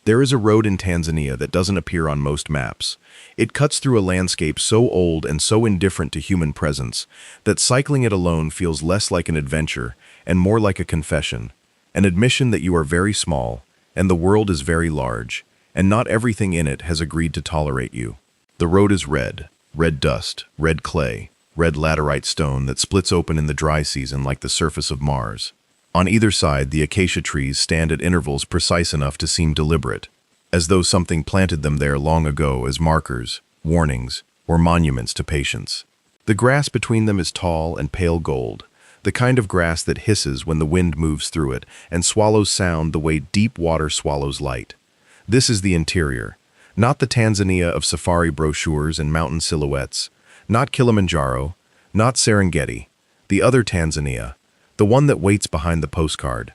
There is a road in Tanzania that doesn't appear on most maps. It cuts through a landscape so old and so indifferent to human presence that cycling it alone feels less like an adventure and more like a confession, an admission that you are very small and the world is very large, and not everything in it has agreed to tolerate you. The road is red, red dust, red clay, red laterite stone that splits open in the dry season like the surface of Mars. On either side, the acacia trees stand at intervals precise enough to seem deliberate, as though something planted them there long ago as markers, warnings, or monuments to patience. The grass between them is tall and pale gold, the kind of grass that hisses when the wind moves through it and swallows sound the way deep water swallows light. This is the interior, not the Tanzania of safari brochures and mountain silhouettes, not Kilimanjaro, not Serengeti, the other Tanzania, the one that waits behind the postcard.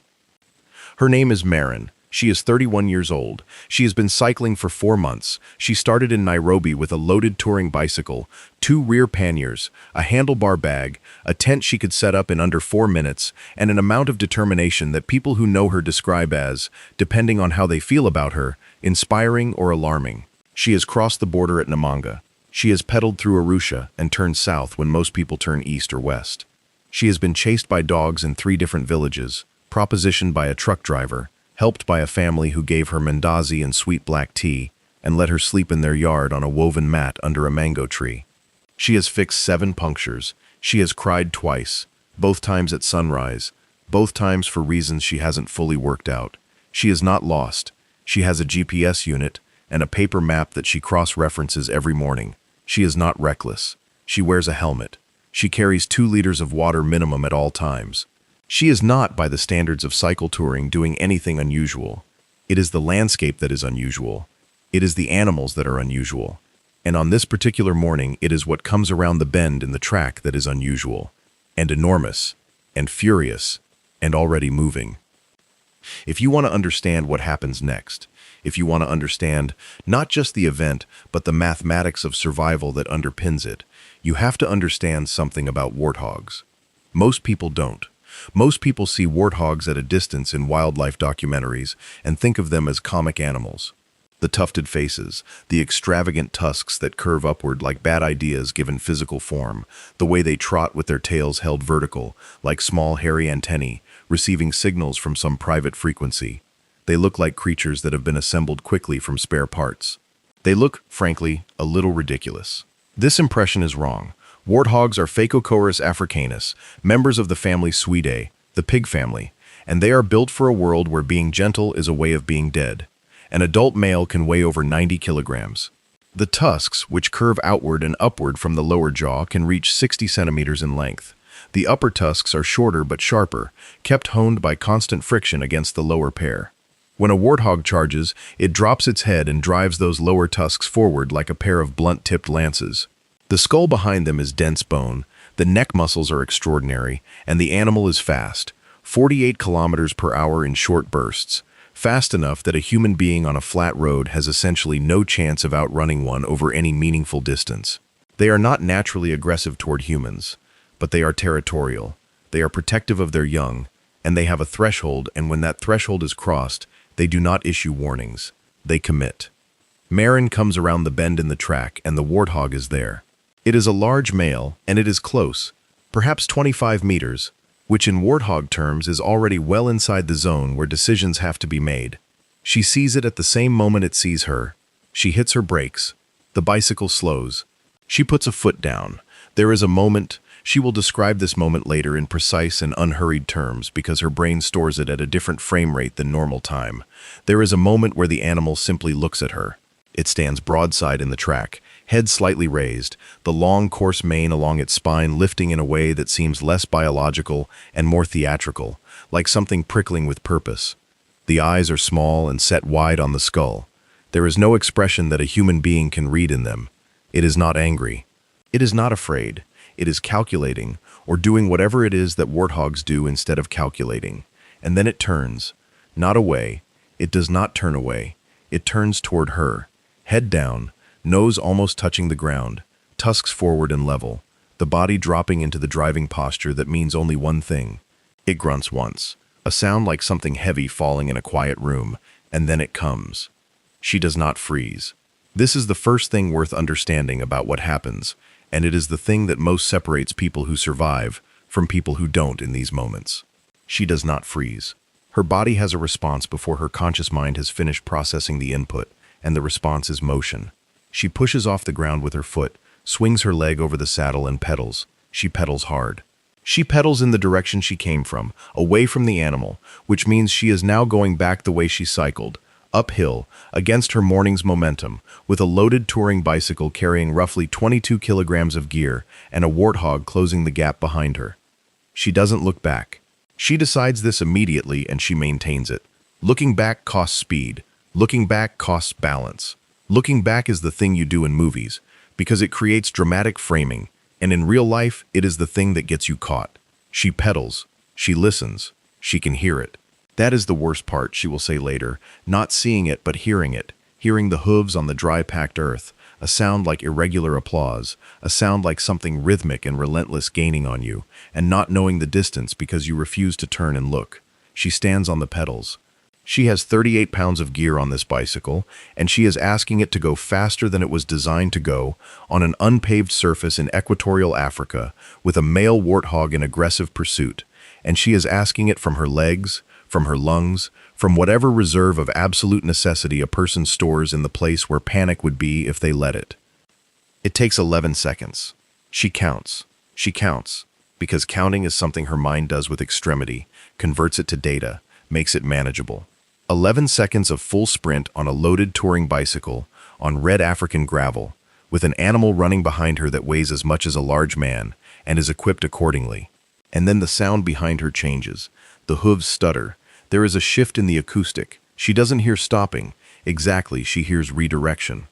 Her name is Marin. She is 31 years old. She has been cycling for 4 months. She started in Nairobi with a loaded touring bicycle, 2 rear panniers, a handlebar bag, a tent she could set up in under 4 minutes, and an amount of determination that people who know her describe as, depending on how they feel about her, inspiring or alarming. She has crossed the border at Namanga. She has pedaled through Arusha and turned south when most people turn east or west. She has been chased by dogs in 3 different villages, propositioned by a truck driver, helped by a family who gave her mandazi and sweet black tea, and let her sleep in their yard on a woven mat under a mango tree. She has fixed 7 punctures. She has cried twice, both times at sunrise, both times for reasons she hasn't fully worked out. She is not lost. She has a GPS unit and a paper map that she cross-references every morning. She is not reckless. She wears a helmet. She carries 2 liters of water minimum at all times. She is not, by the standards of cycle touring, doing anything unusual. It is the landscape that is unusual. It is the animals that are unusual. And on this particular morning, it is what comes around the bend in the track that is unusual, and enormous, and furious, and already moving. If you want to understand what happens next, if you want to understand not just the event, but the mathematics of survival that underpins it, you have to understand something about warthogs. Most people don't. Most people see warthogs at a distance in wildlife documentaries and think of them as comic animals. The tufted faces, the extravagant tusks that curve upward like bad ideas given physical form, the way they trot with their tails held vertical, like small hairy antennae, receiving signals from some private frequency. They look like creatures that have been assembled quickly from spare parts. They look, frankly, a little ridiculous. This impression is wrong. Warthogs are Phacochoerus africanus, members of the family Suidae, the pig family, and they are built for a world where being gentle is a way of being dead. An adult male can weigh over 90 kilograms. The tusks, which curve outward and upward from the lower jaw, can reach 60 centimeters in length. The upper tusks are shorter but sharper, kept honed by constant friction against the lower pair. When a warthog charges, it drops its head and drives those lower tusks forward like a pair of blunt-tipped lances. The skull behind them is dense bone, the neck muscles are extraordinary, and the animal is fast, 48 kilometers per hour in short bursts, fast enough that a human being on a flat road has essentially no chance of outrunning one over any meaningful distance. They are not naturally aggressive toward humans, but they are territorial. They are protective of their young, and they have a threshold, and when that threshold is crossed, they do not issue warnings. They commit. Marin comes around the bend in the track, and the warthog is there. It is a large male, and it is close, perhaps 25 meters, which in warthog terms is already well inside the zone where decisions have to be made. She sees it at the same moment it sees her. She hits her brakes. The bicycle slows. She puts a foot down. There is a moment. She will describe this moment later in precise and unhurried terms because her brain stores it at a different frame rate than normal time. There is a moment where the animal simply looks at her. It stands broadside in the track, head slightly raised, the long, coarse mane along its spine lifting in a way that seems less biological and more theatrical, like something prickling with purpose. The eyes are small and set wide on the skull. There is no expression that a human being can read in them. It is not angry. It is not afraid. It is calculating, or doing whatever it is that warthogs do instead of calculating. And then it turns. Not away. It does not turn away. It turns toward her. Head down, nose almost touching the ground, tusks forward and level, the body dropping into the driving posture that means only one thing. It grunts once, a sound like something heavy falling in a quiet room, and then it comes. She does not freeze. This is the first thing worth understanding about what happens, and it is the thing that most separates people who survive from people who don't in these moments. She does not freeze. Her body has a response before her conscious mind has finished processing the input, and the response is motion. She pushes off the ground with her foot, swings her leg over the saddle and pedals. She pedals hard. She pedals in the direction she came from, away from the animal, which means she is now going back the way she cycled, uphill, against her morning's momentum, with a loaded touring bicycle carrying roughly 22 kilograms of gear and a Warthog closing the gap behind her. She doesn't look back. She decides this immediately and she maintains it. Looking back costs speed. Looking back costs balance. Looking back is the thing you do in movies, because it creates dramatic framing, and in real life, it is the thing that gets you caught. She pedals. She listens. She can hear it. That is the worst part, she will say later, not seeing it but hearing it, hearing the hooves on the dry packed earth, a sound like irregular applause, a sound like something rhythmic and relentless gaining on you, and not knowing the distance because you refuse to turn and look. She stands on the pedals. She has 38 pounds of gear on this bicycle, and she is asking it to go faster than it was designed to go on an unpaved surface in equatorial Africa with a male warthog in aggressive pursuit, and she is asking it from her legs, from her lungs, from whatever reserve of absolute necessity a person stores in the place where panic would be if they let it. It takes 11 seconds. She counts. She counts, because counting is something her mind does with extremity, converts it to data, makes it manageable. 11 seconds of full sprint on a loaded touring bicycle, on red African gravel, with an animal running behind her that weighs as much as a large man, and is equipped accordingly. And then the sound behind her changes. The hooves stutter. There is a shift in the acoustic. She doesn't hear stopping. Exactly, she hears redirection.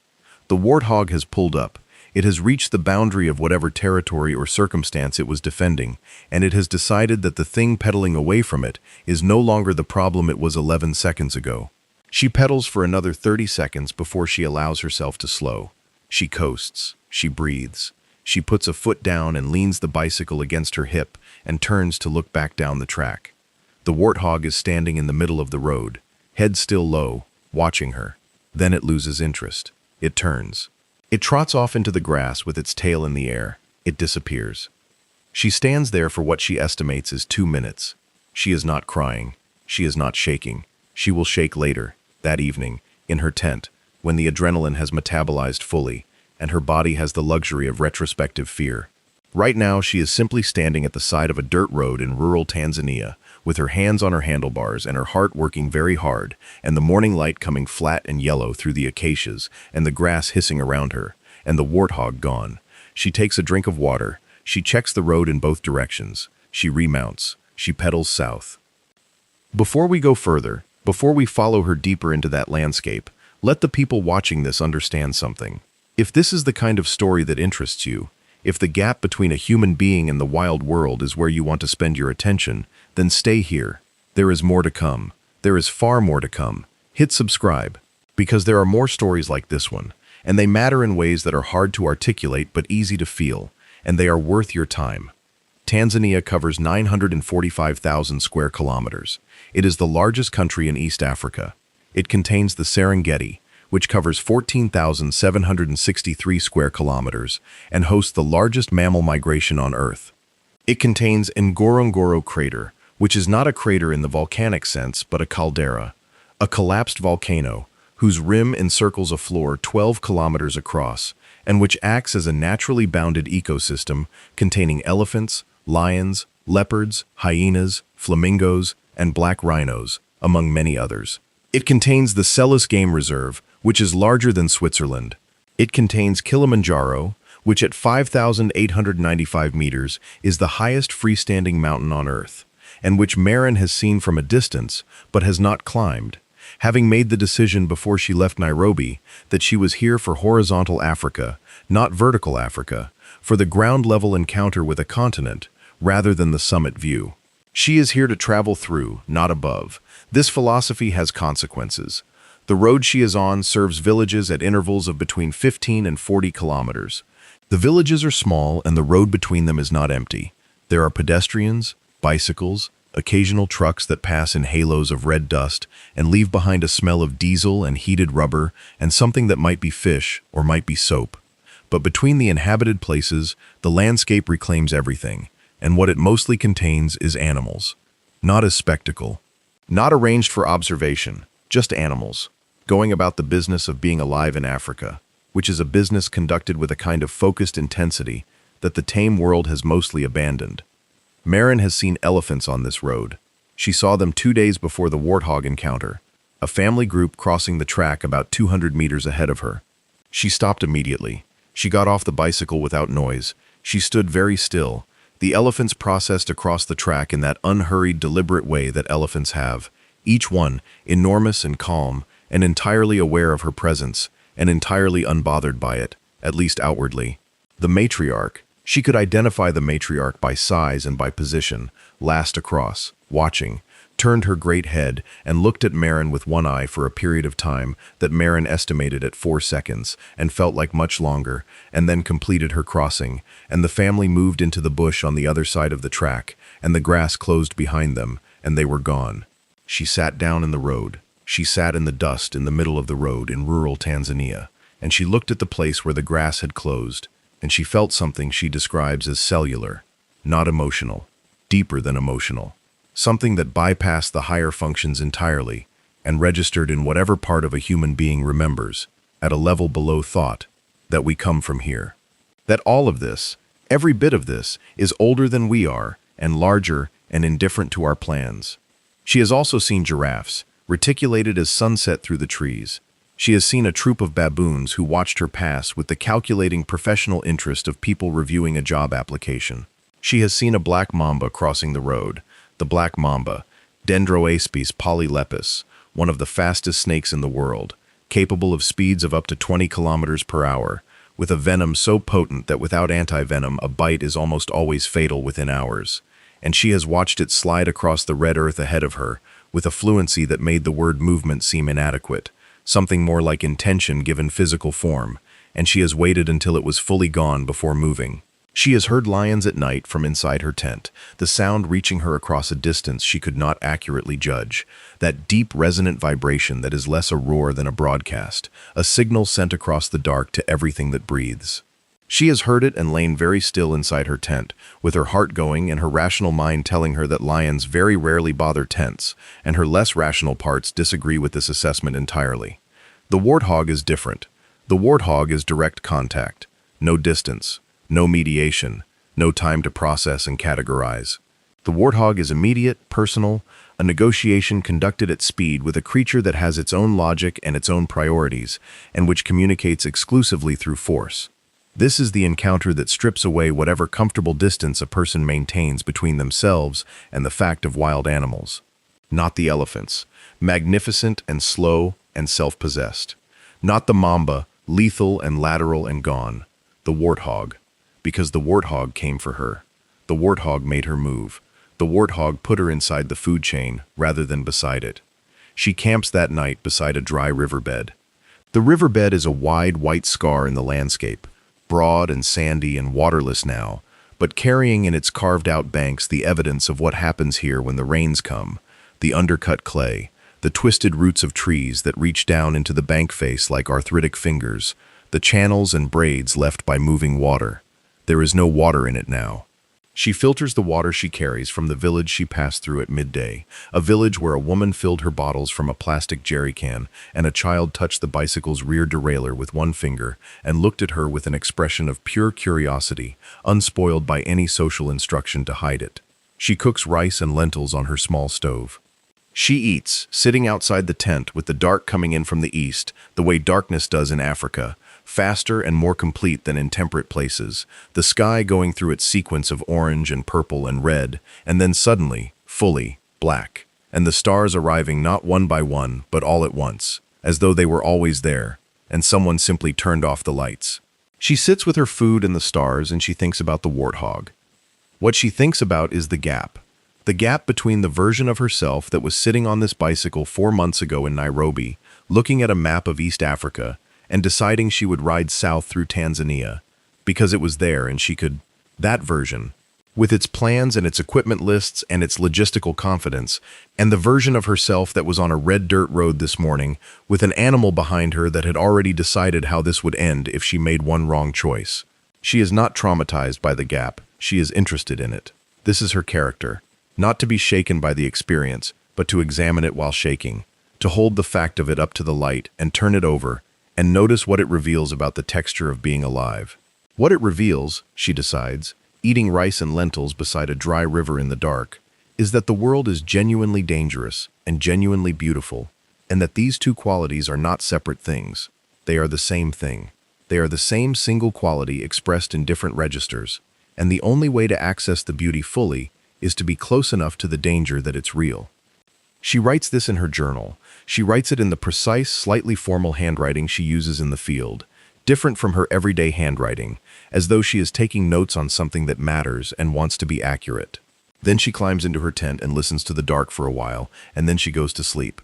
The Warthog has pulled up. It has reached the boundary of whatever territory or circumstance it was defending, and it has decided that the thing pedaling away from it is no longer the problem it was 11 seconds ago. She pedals for another 30 seconds before she allows herself to slow. She coasts. She breathes. She puts a foot down and leans the bicycle against her hip and turns to look back down the track. The Warthog is standing in the middle of the road, head still low, watching her. Then it loses interest. It turns. It trots off into the grass with its tail in the air. It disappears. She stands there for what she estimates is 2 minutes. She is not crying. She is not shaking. She will shake later, that evening, in her tent, when the adrenaline has metabolized fully, and her body has the luxury of retrospective fear. Right now, she is simply standing at the side of a dirt road in rural Tanzania, with her hands on her handlebars and her heart working very hard, and the morning light coming flat and yellow through the acacias, and the grass hissing around her, and the Warthog gone. She takes a drink of water. She checks the road in both directions. She remounts. She pedals south. Before we go further, before we follow her deeper into that landscape, let the people watching this understand something. If this is the kind of story that interests you, if the gap between a human being and the wild world is where you want to spend your attention, then stay here. There is more to come. There is far more to come. Hit subscribe, because there are more stories like this one, and they matter in ways that are hard to articulate but easy to feel, and they are worth your time. Tanzania covers 945,000 square kilometers. It is the largest country in East Africa. It contains the Serengeti, which covers 14,763 square kilometers and hosts the largest mammal migration on Earth. It contains Ngorongoro crater, which is not a crater in the volcanic sense, but a caldera, a collapsed volcano whose rim encircles a floor 12 kilometers across and which acts as a naturally bounded ecosystem containing elephants, lions, leopards, hyenas, flamingos, and black rhinos, among many others. It contains the Selous Game Reserve, which is larger than Switzerland. It contains Kilimanjaro, which at 5,895 meters is the highest freestanding mountain on Earth, and which Marin has seen from a distance but has not climbed, having made the decision before she left Nairobi that she was here for horizontal Africa, not vertical Africa, for the ground-level encounter with a continent, rather than the summit view. She is here to travel through, not above. This philosophy has consequences. The road she is on serves villages at intervals of between 15 and 40 kilometers. The villages are small and the road between them is not empty. There are pedestrians, bicycles, occasional trucks that pass in halos of red dust and leave behind a smell of diesel and heated rubber and something that might be fish or might be soap. But between the inhabited places, the landscape reclaims everything, and what it mostly contains is animals. Not as spectacle, not arranged for observation, just animals, going about the business of being alive in Africa, which is a business conducted with a kind of focused intensity that the tame world has mostly abandoned. Maren has seen elephants on this road. She saw them 2 days before the Warthog encounter, a family group crossing the track about 200 meters ahead of her. She stopped immediately. She got off the bicycle without noise. She stood very still. The elephants processed across the track in that unhurried, deliberate way that elephants have, each one enormous and calm, and entirely aware of her presence, and entirely unbothered by it, at least outwardly. The matriarch, she could identify the matriarch by size and by position, last across, watching, turned her great head and looked at Maren with one eye for a period of time that Maren estimated at 4 seconds and felt like much longer, and then completed her crossing, and the family moved into the bush on the other side of the track, and the grass closed behind them, and they were gone. She sat down in the road. She sat in the dust in the middle of the road in rural Tanzania, and she looked at the place where the grass had closed, and she felt something she describes as cellular, not emotional, deeper than emotional. Something that bypassed the higher functions entirely and registered in whatever part of a human being remembers, at a level below thought, that we come from here. That all of this, every bit of this, is older than we are and larger and indifferent to our plans. She has also seen giraffes, reticulated as sunset through the trees. She has seen a troop of baboons who watched her pass with the calculating professional interest of people reviewing a job application. She has seen a black mamba crossing the road. The black mamba, Dendroaspis polylepis, one of the fastest snakes in the world, capable of speeds of up to 20 kilometers per hour, with a venom so potent that without anti-venom a bite is almost always fatal within hours. And she has watched it slide across the red earth ahead of her, with a fluency that made the word movement seem inadequate, something more like intention given physical form, and she has waited until it was fully gone before moving. She has heard lions at night from inside her tent, the sound reaching her across a distance she could not accurately judge, that deep resonant vibration that is less a roar than a broadcast, a signal sent across the dark to everything that breathes. She has heard it and lain very still inside her tent, with her heart going and her rational mind telling her that lions very rarely bother tents, and her less rational parts disagree with this assessment entirely. The warthog is different. The warthog is direct contact, no distance, no mediation, no time to process and categorize. The warthog is immediate, personal, a negotiation conducted at speed with a creature that has its own logic and its own priorities, and which communicates exclusively through force. This is the encounter that strips away whatever comfortable distance a person maintains between themselves and the fact of wild animals. Not the elephants, magnificent and slow and self-possessed. Not the mamba, lethal and lateral and gone. The warthog. Because the warthog came for her. The warthog made her move. The warthog put her inside the food chain rather than beside it. She camps that night beside a dry riverbed. The riverbed is a wide white scar in the landscape, broad and sandy and waterless now, but carrying in its carved-out banks the evidence of what happens here when the rains come, the undercut clay, the twisted roots of trees that reach down into the bank face like arthritic fingers, the channels and braids left by moving water. There is no water in it now. She filters the water she carries from the village she passed through at midday, a village where a woman filled her bottles from a plastic jerry can and a child touched the bicycle's rear derailleur with one finger and looked at her with an expression of pure curiosity, unspoiled by any social instruction to hide it. She cooks rice and lentils on her small stove. She eats, sitting outside the tent with the dark coming in from the east, the way darkness does in Africa, faster and more complete than in temperate places, the sky going through its sequence of orange and purple and red, and then suddenly, fully, black, and the stars arriving not one by one, but all at once, as though they were always there, and someone simply turned off the lights. She sits with her food and the stars, and she thinks about the warthog. What she thinks about is the gap between the version of herself that was sitting on this bicycle 4 months ago in Nairobi, looking at a map of East Africa, and deciding she would ride south through Tanzania, because it was there and she could, that version, with its plans and its equipment lists and its logistical confidence, and the version of herself that was on a red dirt road this morning with an animal behind her that had already decided how this would end if she made one wrong choice. She is not traumatized by the gap, she is interested in it. This is her character, not to be shaken by the experience, but to examine it while shaking, to hold the fact of it up to the light and turn it over, and notice what it reveals about the texture of being alive. What it reveals, she decides, eating rice and lentils beside a dry river in the dark, is that the world is genuinely dangerous and genuinely beautiful, and that these two qualities are not separate things. They are the same thing. They are the same single quality expressed in different registers, and the only way to access the beauty fully is to be close enough to the danger that it's real. She writes this in her journal. She writes it in the precise, slightly formal handwriting she uses in the field, different from her everyday handwriting, as though she is taking notes on something that matters and wants to be accurate. Then she climbs into her tent and listens to the dark for a while, and then she goes to sleep.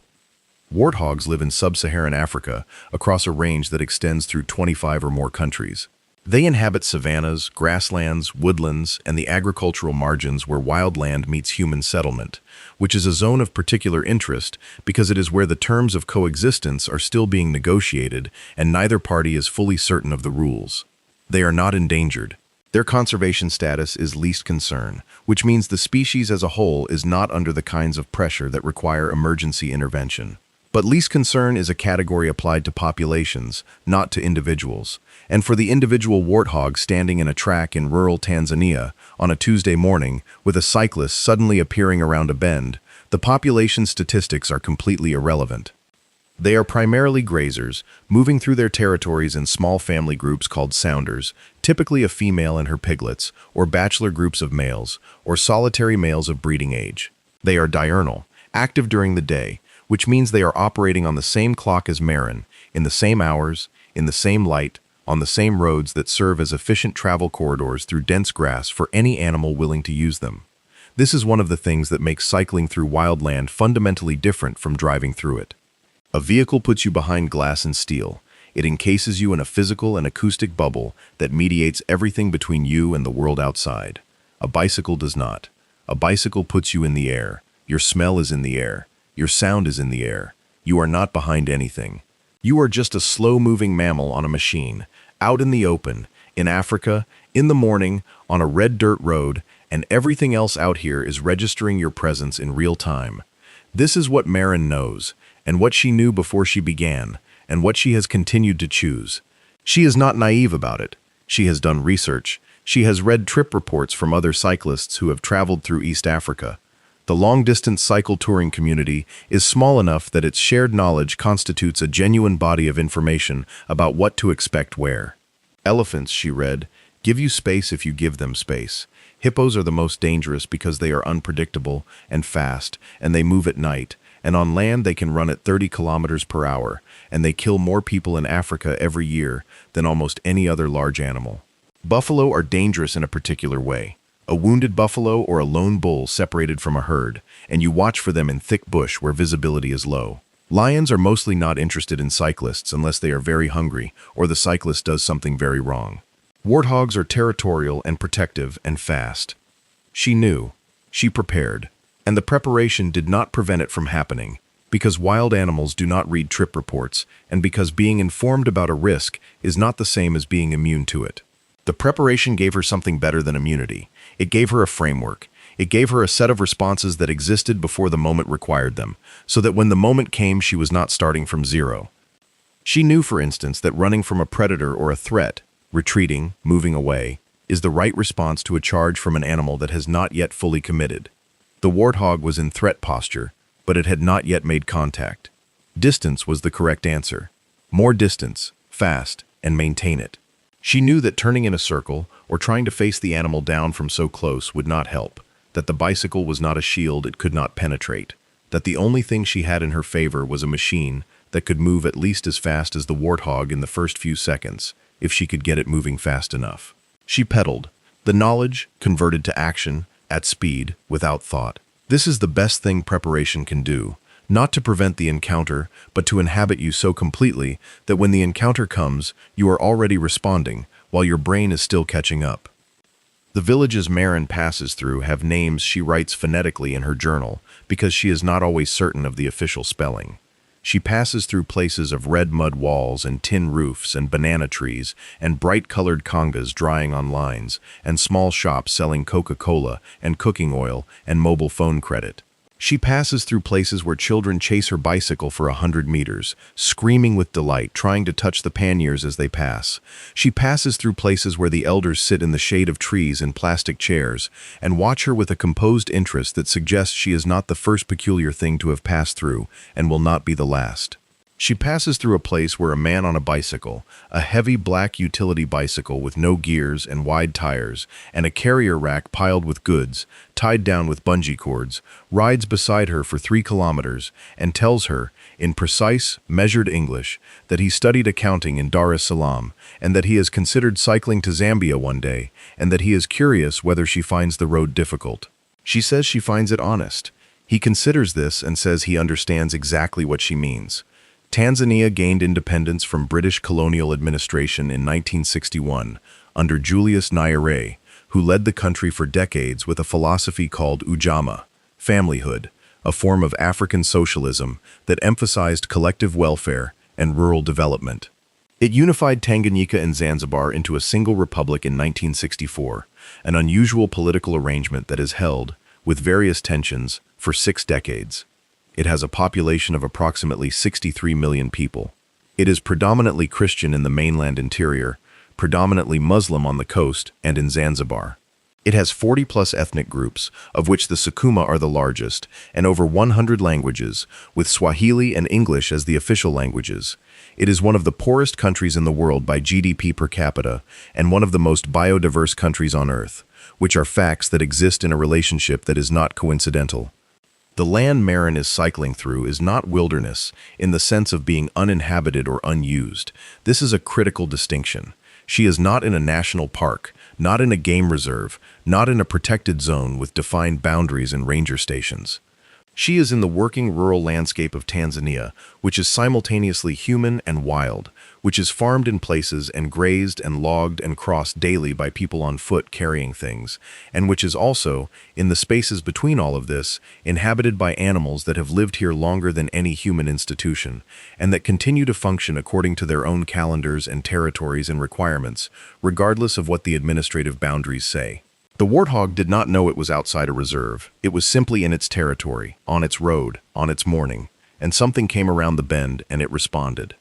Warthogs live in sub-Saharan Africa, across a range that extends through 25 or more countries. They inhabit savannas, grasslands, woodlands, and the agricultural margins where wild land meets human settlement, which is a zone of particular interest because it is where the terms of coexistence are still being negotiated and neither party is fully certain of the rules. They are not endangered. Their conservation status is least concern, which means the species as a whole is not under the kinds of pressure that require emergency intervention. But least concern is a category applied to populations, not to individuals. And for the individual warthog standing in a track in rural Tanzania on a Tuesday morning with a cyclist suddenly appearing around a bend, the population statistics are completely irrelevant. They are primarily grazers, moving through their territories in small family groups called sounders, typically a female and her piglets, or bachelor groups of males, or solitary males of breeding age. They are diurnal, active during the day, which means they are operating on the same clock as Marin, in the same hours, in the same light, on the same roads that serve as efficient travel corridors through dense grass for any animal willing to use them. This is one of the things that makes cycling through wild land fundamentally different from driving through it. A vehicle puts you behind glass and steel. It encases you in a physical and acoustic bubble that mediates everything between you and the world outside. A bicycle does not. A bicycle puts you in the air. Your smell is in the air. Your sound is in the air. You are not behind anything. You are just a slow-moving mammal on a machine, out in the open, in Africa, in the morning, on a red dirt road, and everything else out here is registering your presence in real time. This is what Marin knows, and what she knew before she began, and what she has continued to choose. She is not naive about it. She has done research. She has read trip reports from other cyclists who have traveled through East Africa. The long-distance cycle touring community is small enough that its shared knowledge constitutes a genuine body of information about what to expect where. Elephants, she read, give you space if you give them space. Hippos are the most dangerous because they are unpredictable and fast, and they move at night, and on land they can run at 30 kilometers per hour, and they kill more people in Africa every year than almost any other large animal. Buffalo are dangerous in a particular way. A wounded buffalo or a lone bull separated from a herd, and you watch for them in thick bush where visibility is low. Lions are mostly not interested in cyclists unless they are very hungry or the cyclist does something very wrong. Warthogs are territorial and protective and fast. She knew. She prepared. And the preparation did not prevent it from happening, because wild animals do not read trip reports, and because being informed about a risk is not the same as being immune to it. The preparation gave her something better than immunity. It gave her a framework. It gave her a set of responses that existed before the moment required them, so that when the moment came she was not starting from zero. She knew, for instance, that running from a predator or a threat, retreating, moving away, is the right response to a charge from an animal that has not yet fully committed. The warthog was in threat posture, but it had not yet made contact. Distance was the correct answer. More distance, fast, and maintain it. She knew that turning in a circle or trying to face the animal down from so close would not help, that the bicycle was not a shield it could not penetrate, that the only thing she had in her favor was a machine that could move at least as fast as the warthog in the first few seconds, if she could get it moving fast enough. She pedaled. The knowledge converted to action, at speed, without thought. This is the best thing preparation can do, not to prevent the encounter, but to inhabit you so completely that when the encounter comes, you are already responding, while your brain is still catching up. The villages Marin passes through have names she writes phonetically in her journal because she is not always certain of the official spelling. She passes through places of red mud walls and tin roofs and banana trees and bright-colored congas drying on lines and small shops selling Coca-Cola and cooking oil and mobile phone credit. She passes through places where children chase her bicycle for 100 meters, screaming with delight, trying to touch the panniers as they pass. She passes through places where the elders sit in the shade of trees in plastic chairs and watch her with a composed interest that suggests she is not the first peculiar thing to have passed through and will not be the last. She passes through a place where a man on a bicycle, a heavy black utility bicycle with no gears and wide tires, and a carrier rack piled with goods, tied down with bungee cords, rides beside her for 3 kilometers and tells her, in precise, measured English, that he studied accounting in Dar es Salaam, and that he has considered cycling to Zambia one day, and that he is curious whether she finds the road difficult. She says she finds it honest. He considers this and says he understands exactly what she means. Tanzania gained independence from British colonial administration in 1961 under Julius Nyerere, who led the country for decades with a philosophy called ujamaa, familyhood, a form of African socialism that emphasized collective welfare and rural development. It unified Tanganyika and Zanzibar into a single republic in 1964, an unusual political arrangement that has held, with various tensions, for 6 decades. It has a population of approximately 63 million people. It is predominantly Christian in the mainland interior, predominantly Muslim on the coast and in Zanzibar. It has 40-plus ethnic groups, of which the Sukuma are the largest, and over 100 languages, with Swahili and English as the official languages. It is one of the poorest countries in the world by GDP per capita, and one of the most biodiverse countries on Earth, which are facts that exist in a relationship that is not coincidental. The land Marin is cycling through is not wilderness in the sense of being uninhabited or unused. This is a critical distinction. She is not in a national park, not in a game reserve, not in a protected zone with defined boundaries and ranger stations. She is in the working rural landscape of Tanzania, which is simultaneously human and wild, which is farmed in places and grazed and logged and crossed daily by people on foot carrying things, and which is also, in the spaces between all of this, inhabited by animals that have lived here longer than any human institution, and that continue to function according to their own calendars and territories and requirements, regardless of what the administrative boundaries say. The Warthog did not know it was outside a reserve. It was simply in its territory, on its road, on its morning, and something came around the bend and it responded.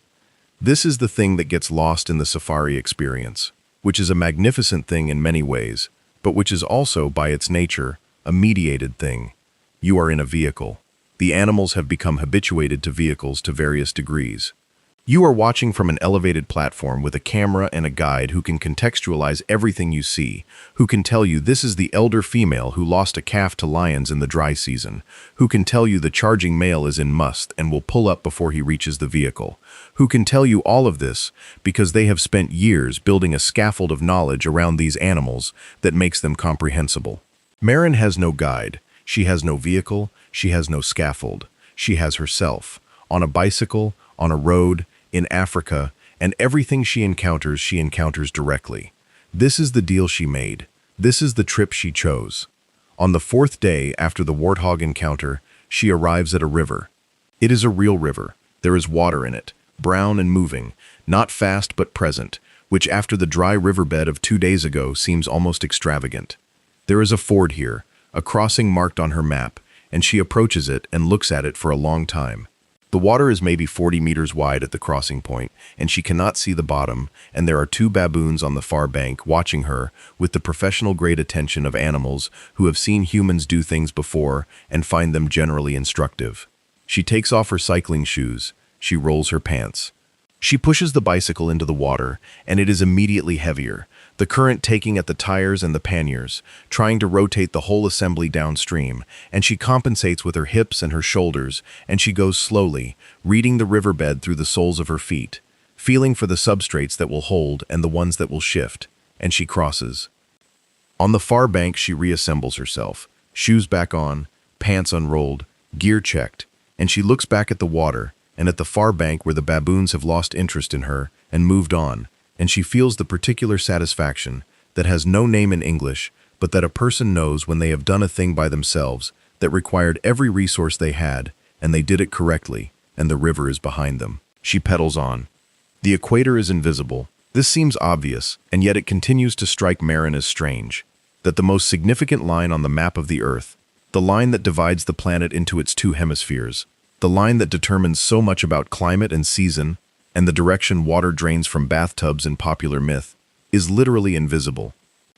This is the thing that gets lost in the safari experience, which is a magnificent thing in many ways, but which is also, by its nature, a mediated thing. You are in a vehicle. The animals have become habituated to vehicles to various degrees. You are watching from an elevated platform with a camera and a guide who can contextualize everything you see, who can tell you this is the elder female who lost a calf to lions in the dry season, who can tell you the charging male is in must and will pull up before he reaches the vehicle, who can tell you all of this because they have spent years building a scaffold of knowledge around these animals that makes them comprehensible. Marin has no guide, she has no vehicle, she has no scaffold, she has herself, on a bicycle, on a road, in Africa, and everything she encounters directly. This is the deal she made. This is the trip she chose. On the 4th day after the Warthog encounter, she arrives at a river. It is a real river. There is water in it, brown and moving, not fast but present, which after the dry riverbed of 2 days ago seems almost extravagant. There is a ford here, a crossing marked on her map, and she approaches it and looks at it for a long time. The water is maybe 40 meters wide at the crossing point, and she cannot see the bottom, and there are 2 baboons on the far bank watching her with the professional-grade attention of animals who have seen humans do things before and find them generally instructive. She takes off her cycling shoes. She rolls her pants. She pushes the bicycle into the water, and it is immediately heavier, the current taking at the tires and the panniers, trying to rotate the whole assembly downstream, and she compensates with her hips and her shoulders, and she goes slowly, reading the riverbed through the soles of her feet, feeling for the substrates that will hold and the ones that will shift, and she crosses. On the far bank she reassembles herself, shoes back on, pants unrolled, gear checked, and she looks back at the water, and at the far bank where the baboons have lost interest in her and moved on, and she feels the particular satisfaction that has no name in English but that a person knows when they have done a thing by themselves that required every resource they had, and they did it correctly, and the river is behind them. She pedals on. The equator is invisible. This seems obvious, and yet it continues to strike Marin as strange. That the most significant line on the map of the Earth, the line that divides the planet into its two hemispheres, the line that determines so much about climate and season, and the direction water drains from bathtubs in popular myth, is literally invisible.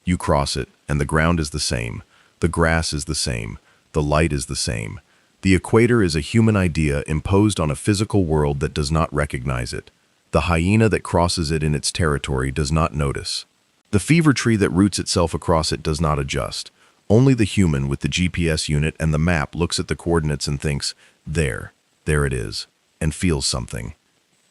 You cross it, and the ground is the same, the grass is the same, the light is the same. The equator is a human idea imposed on a physical world that does not recognize it. The hyena that crosses it in its territory does not notice. The fever tree that roots itself across it does not adjust. Only the human with the GPS unit and the map looks at the coordinates and thinks, there it is, and feels something.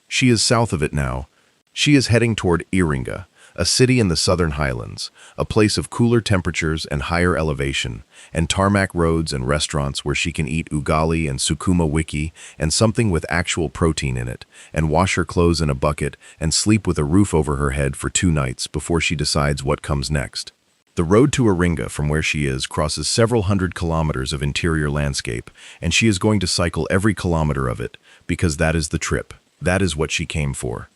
She is south of it now. She is heading toward Iringa, a city in the southern highlands, a place of cooler temperatures and higher elevation, and tarmac roads and restaurants where she can eat ugali and sukuma wiki and something with actual protein in it, and wash her clothes in a bucket and sleep with a roof over her head for 2 nights before she decides what comes next. The road to Iringa from where she is crosses several hundred kilometers of interior landscape, and she is going to cycle every kilometer of it, because that is the trip. That is what she came for.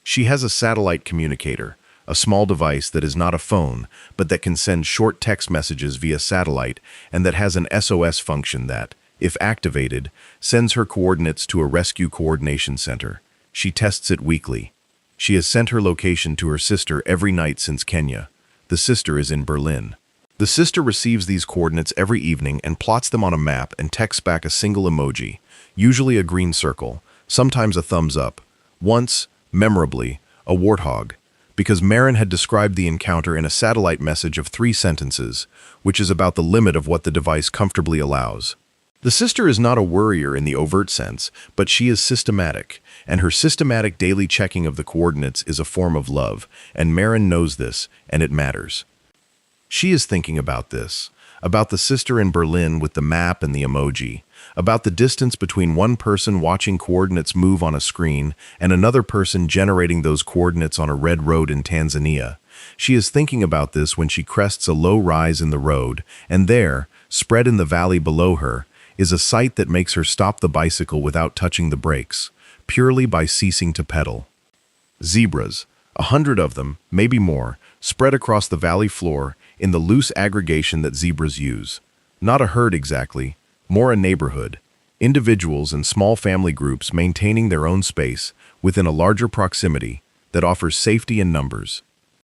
She has a satellite communicator, a small device that is not a phone, but that can send short text messages via satellite, and that has an SOS function that, if activated, sends her coordinates to a rescue coordination center. She tests it weekly. She has sent her location to her sister every night since Kenya. The sister is in Berlin. The sister receives these coordinates every evening and plots them on a map and texts back a single emoji, usually a green circle, sometimes a thumbs up. Once, memorably, a warthog, because Marin had described the encounter in a satellite message of 3 sentences, which is about the limit of what the device comfortably allows. The sister is not a worrier in the overt sense, but she is systematic, and her systematic daily checking of the coordinates is a form of love, and Marin knows this, and it matters. She is thinking about this, about the sister in Berlin with the map and the emoji, about the distance between one person watching coordinates move on a screen and another person generating those coordinates on a red road in Tanzania. She is thinking about this when she crests a low rise in the road, and there, spread in the valley below her, is a sight that makes her stop the bicycle without touching the brakes, purely by ceasing to pedal. Zebras, 100 of them, maybe more, spread across the valley floor in the loose aggregation that zebras use. Not a herd exactly, more a neighborhood, individuals and small family groups maintaining their own space within a larger proximity that offers safety in numbers.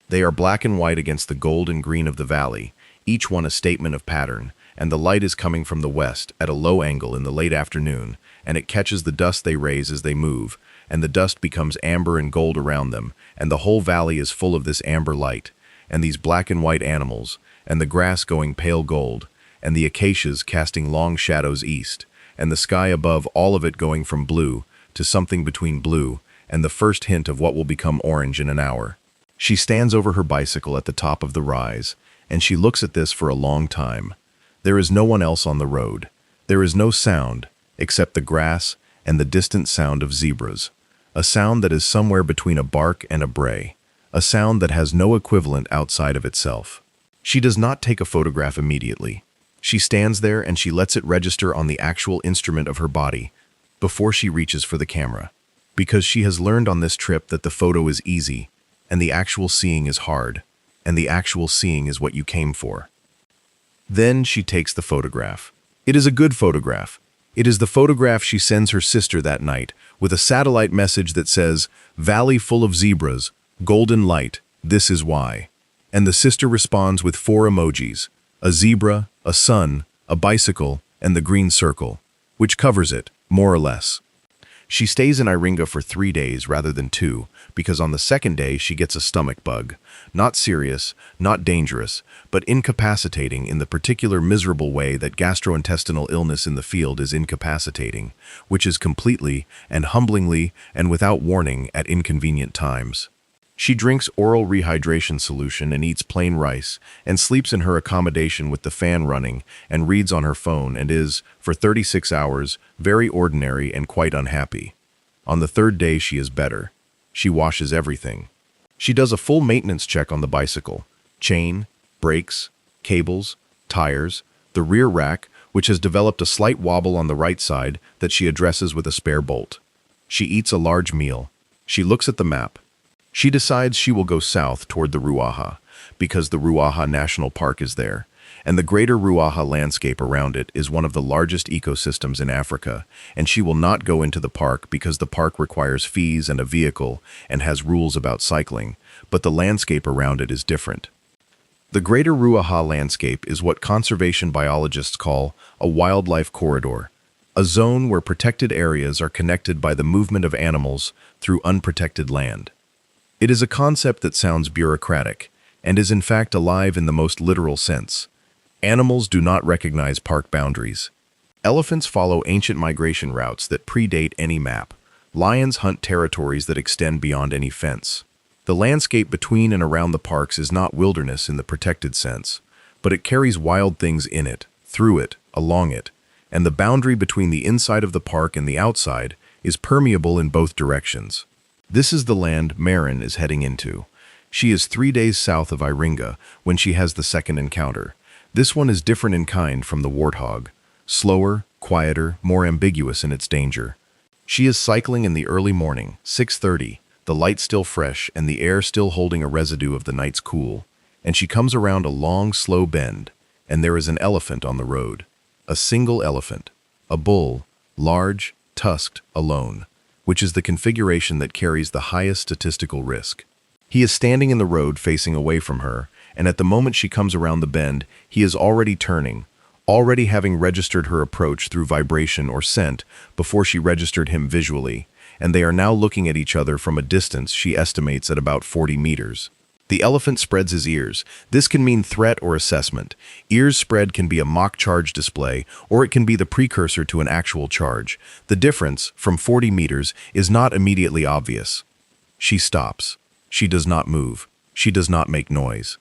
They are black and white against the gold and green of the valley, each one a statement of pattern, and the light is coming from the west at a low angle in the late afternoon, and it catches the dust they raise as they move, and the dust becomes amber and gold around them, and the whole valley is full of this amber light, and these black and white animals, and the grass going pale gold, and the acacias casting long shadows east, and the sky above, all of it going from blue to something between blue and the first hint of what will become orange in an hour. She stands over her bicycle at the top of the rise, and she looks at this for a long time. There is no one else on the road. There is no sound, except the grass and the distant sound of zebras, a sound that is somewhere between a bark and a bray, a sound that has no equivalent outside of itself. She does not take a photograph immediately. She stands there and she lets it register on the actual instrument of her body before she reaches for the camera, because she has learned on this trip that the photo is easy, and the actual seeing is hard, and the actual seeing is what you came for. Then she takes the photograph. It is a good photograph. It is the photograph she sends her sister that night, with a satellite message that says, "Valley full of zebras, golden light, this is why." And the sister responds with 4 emojis, a zebra, a sun, a bicycle, and the green circle, which covers it, more or less. She stays in Iringa for 3 days rather than 2, because on the 2nd day she gets a stomach bug. Not serious, not dangerous, but incapacitating in the particular miserable way that gastrointestinal illness in the field is incapacitating, which is completely and humblingly and without warning at inconvenient times. She drinks oral rehydration solution and eats plain rice, and sleeps in her accommodation with the fan running, and reads on her phone, and is, for 36 hours, very ordinary and quite unhappy. On the 3rd day she is better. She washes everything. She does a full maintenance check on the bicycle, chain, brakes, cables, tires, the rear rack, which has developed a slight wobble on the right side that she addresses with a spare bolt. She eats a large meal. She looks at the map. She decides she will go south toward the Ruaha, because the Ruaha National Park is there, and the greater Ruaha landscape around it is one of the largest ecosystems in Africa, and she will not go into the park because the park requires fees and a vehicle and has rules about cycling, but the landscape around it is different. The greater Ruaha landscape is what conservation biologists call a wildlife corridor, a zone where protected areas are connected by the movement of animals through unprotected land. It is a concept that sounds bureaucratic and is in fact alive in the most literal sense. Animals do not recognize park boundaries. Elephants follow ancient migration routes that predate any map. Lions hunt territories that extend beyond any fence. The landscape between and around the parks is not wilderness in the protected sense, but it carries wild things in it, through it, along it, and the boundary between the inside of the park and the outside is permeable in both directions. This is the land Marin is heading into. She is 3 days south of Iringa when she has the second encounter. This one is different in kind from the Warthog, slower, quieter, more ambiguous in its danger. She is cycling in the early morning, 6:30, the light still fresh and the air still holding a residue of the night's cool, and she comes around a long, slow bend, and there is an elephant on the road. A single elephant, a bull, large, tusked, alone, which is the configuration that carries the highest statistical risk. He is standing in the road facing away from her, and at the moment she comes around the bend, he is already turning, already having registered her approach through vibration or scent before she registered him visually, and they are now looking at each other from a distance she estimates at about 40 meters. The elephant spreads his ears. This can mean threat or assessment. Ears spread can be a mock charge display, or it can be the precursor to an actual charge. The difference, from 40 meters, is not immediately obvious. She stops. She does not move. She does not make noise.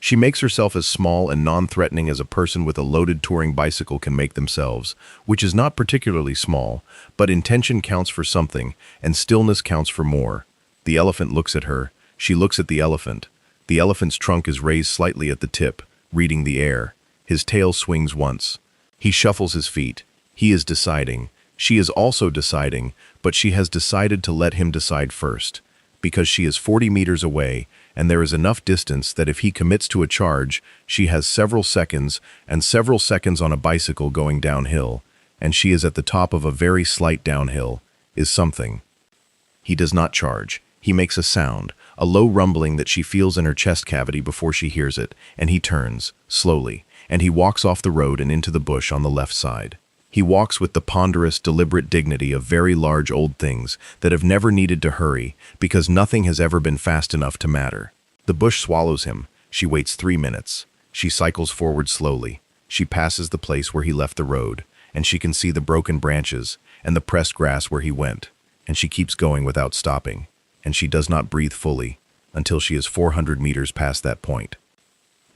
She makes herself as small and non-threatening as a person with a loaded touring bicycle can make themselves, which is not particularly small, but intention counts for something, and stillness counts for more. The elephant looks at her. She looks at the elephant. The elephant's trunk is raised slightly at the tip, reading the air. His tail swings once. He shuffles his feet. He is deciding. She is also deciding, but she has decided to let him decide first, because she is 40 meters away, and there is enough distance that if he commits to a charge, she has several seconds on a bicycle going downhill, and she is at the top of a very slight downhill, is something. He does not charge. He makes a sound, a low rumbling that she feels in her chest cavity before she hears it, and he turns, slowly, and he walks off the road and into the bush on the left side. He walks with the ponderous, deliberate dignity of very large old things that have never needed to hurry because nothing has ever been fast enough to matter. The bush swallows him. She waits 3 minutes. She cycles forward slowly. She passes the place where he left the road, and she can see the broken branches and the pressed grass where he went, and she keeps going without stopping, and she does not breathe fully until she is 400 meters past that point.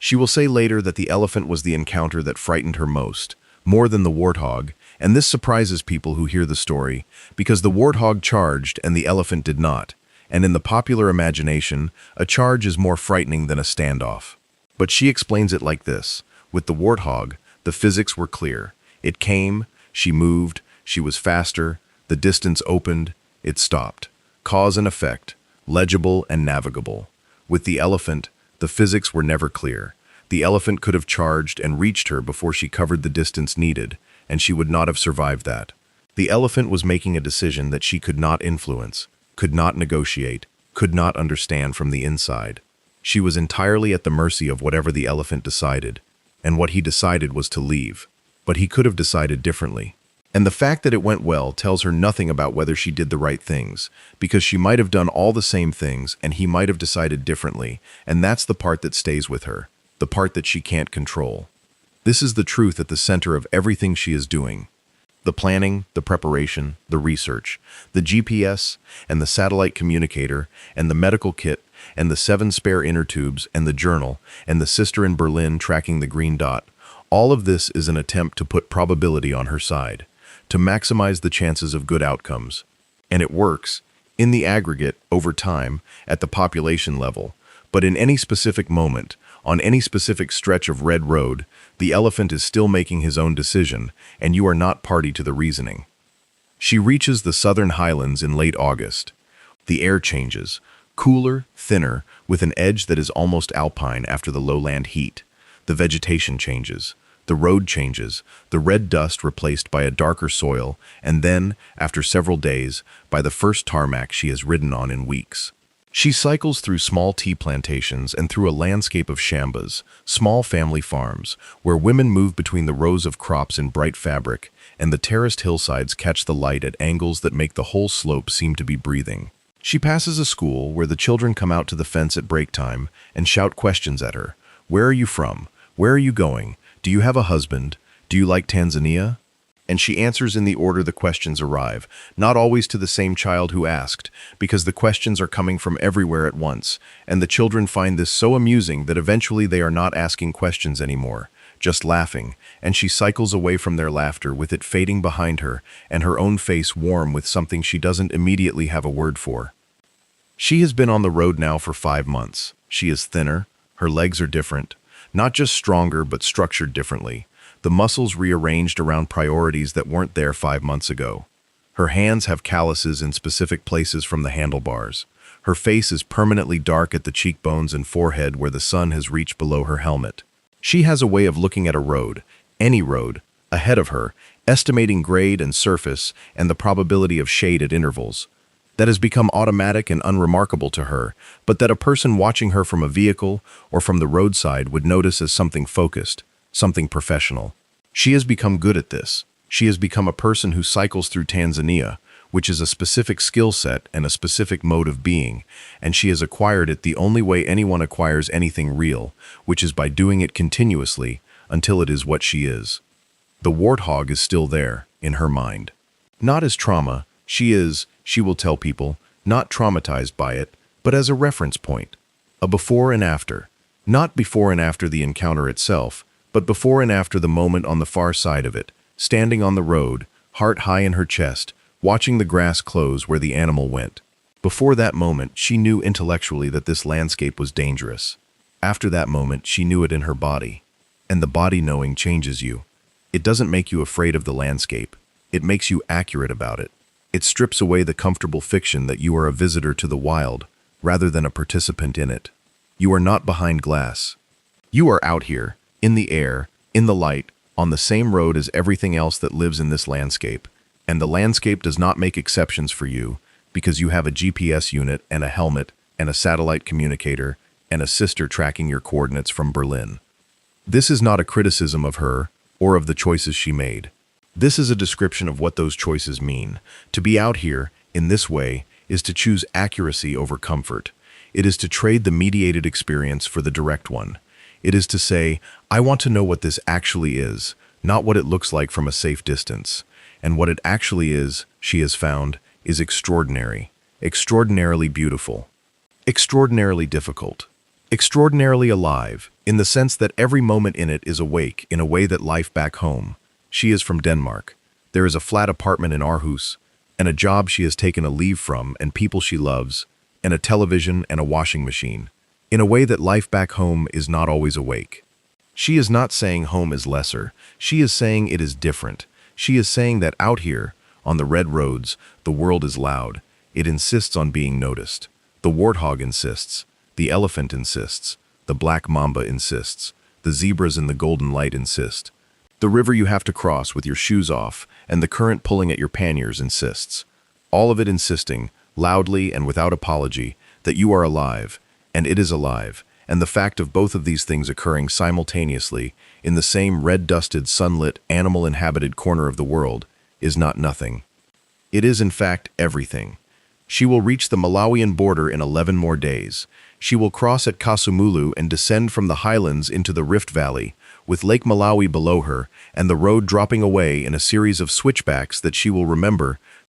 She will say later that the elephant was the encounter that frightened her most, more than the warthog, and this surprises people who hear the story, because the warthog charged and the elephant did not, and in the popular imagination, a charge is more frightening than a standoff. But she explains it like this. With the warthog, the physics were clear. It came, she moved, she was faster, the distance opened, it stopped. Cause and effect, legible and navigable. With the elephant, the physics were never clear. The elephant could have charged and reached her before she covered the distance needed, and she would not have survived that. The elephant was making a decision that she could not influence, could not negotiate, could not understand from the inside. She was entirely at the mercy of whatever the elephant decided, and what he decided was to leave. But he could have decided differently. And the fact that it went well tells her nothing about whether she did the right things, because she might have done all the same things and he might have decided differently, and that's the part that stays with her. The part that she can't control. This is the truth at the center of everything she is doing. The planning, the preparation, the research, the GPS, and the satellite communicator, and the medical kit, and the 7 spare inner tubes, and the journal, and the sister in Berlin tracking the green dot. All of this is an attempt to put probability on her side, to maximize the chances of good outcomes. And it works, in the aggregate, over time, at the population level, but in any specific moment, On any specific stretch of red road, the elephant is still making his own decision, and you are not party to the reasoning. She reaches the southern highlands in late August. The air changes, cooler, thinner, with an edge that is almost alpine after the lowland heat. The vegetation changes. The road changes, the red dust replaced by a darker soil, and then, after several days, by the first tarmac she has ridden on in weeks. She cycles through small tea plantations and through a landscape of shambas, small family farms, where women move between the rows of crops in bright fabric, and the terraced hillsides catch the light at angles that make the whole slope seem to be breathing. She passes a school where the children come out to the fence at break time and shout questions at her. Where are you from? Where are you going? Do you have a husband? Do you like Tanzania? And she answers in the order the questions arrive, not always to the same child who asked, because the questions are coming from everywhere at once, and the children find this so amusing that eventually they are not asking questions anymore, just laughing, and she cycles away from their laughter with it fading behind her and her own face warm with something she doesn't immediately have a word for. She has been on the road now for 5 months. She is thinner, her legs are different, not just stronger but structured differently, the muscles rearranged around priorities that weren't there 5 months ago. Her hands have calluses in specific places from the handlebars. Her face is permanently dark at the cheekbones and forehead where the sun has reached below her helmet. She has a way of looking at a road, any road, ahead of her, estimating grade and surface and the probability of shade at intervals. That has become automatic and unremarkable to her, but that a person watching her from a vehicle or from the roadside would notice as something focused, something professional. She has become good at this. She has become a person who cycles through Tanzania, which is a specific skill set and a specific mode of being, and she has acquired it the only way anyone acquires anything real, which is by doing it continuously until it is what she is. The warthog is still there, in her mind. Not as trauma, she will tell people, not traumatized by it, but as a reference point. A before and after. Not before and after the encounter itself, but before and after the moment on the far side of it, standing on the road, heart high in her chest, watching the grass close where the animal went. Before that moment, she knew intellectually that this landscape was dangerous. After that moment, she knew it in her body. And the body knowing changes you. It doesn't make you afraid of the landscape. It makes you accurate about it. It strips away the comfortable fiction that you are a visitor to the wild, rather than a participant in it. You are not behind glass. You are out here, in the air, in the light, on the same road as everything else that lives in this landscape. And the landscape does not make exceptions for you, because you have a GPS unit and a helmet and a satellite communicator and a sister tracking your coordinates from Berlin. This is not a criticism of her or of the choices she made. This is a description of what those choices mean. To be out here, in this way, is to choose accuracy over comfort. It is to trade the mediated experience for the direct one. It is to say, I want to know what this actually is, not what it looks like from a safe distance. And what it actually is, she has found, is extraordinary, extraordinarily beautiful, extraordinarily difficult, extraordinarily alive, in the sense that every moment in it is awake in a way that life back home. She is from Denmark. There is a flat apartment in Aarhus, and a job she has taken a leave from, and people she loves, and a television and a washing machine, in a way that life back home is not always awake. She is not saying home is lesser. She is saying it is different. She is saying that out here, on the red roads, the world is loud. It insists on being noticed. The warthog insists. The elephant insists. The black mamba insists. The zebras in the golden light insist. The river you have to cross with your shoes off and the current pulling at your panniers insists. All of it insisting, loudly and without apology, that you are alive, and it is alive, and the fact of both of these things occurring simultaneously in the same red-dusted, sunlit, animal-inhabited corner of the world is not nothing. It is, in fact, everything. She will reach the Malawian border in 11 more days. She will cross at Kasumulu and descend from the highlands into the Rift Valley, with Lake Malawi below her and the road dropping away in a series of switchbacks that she will remember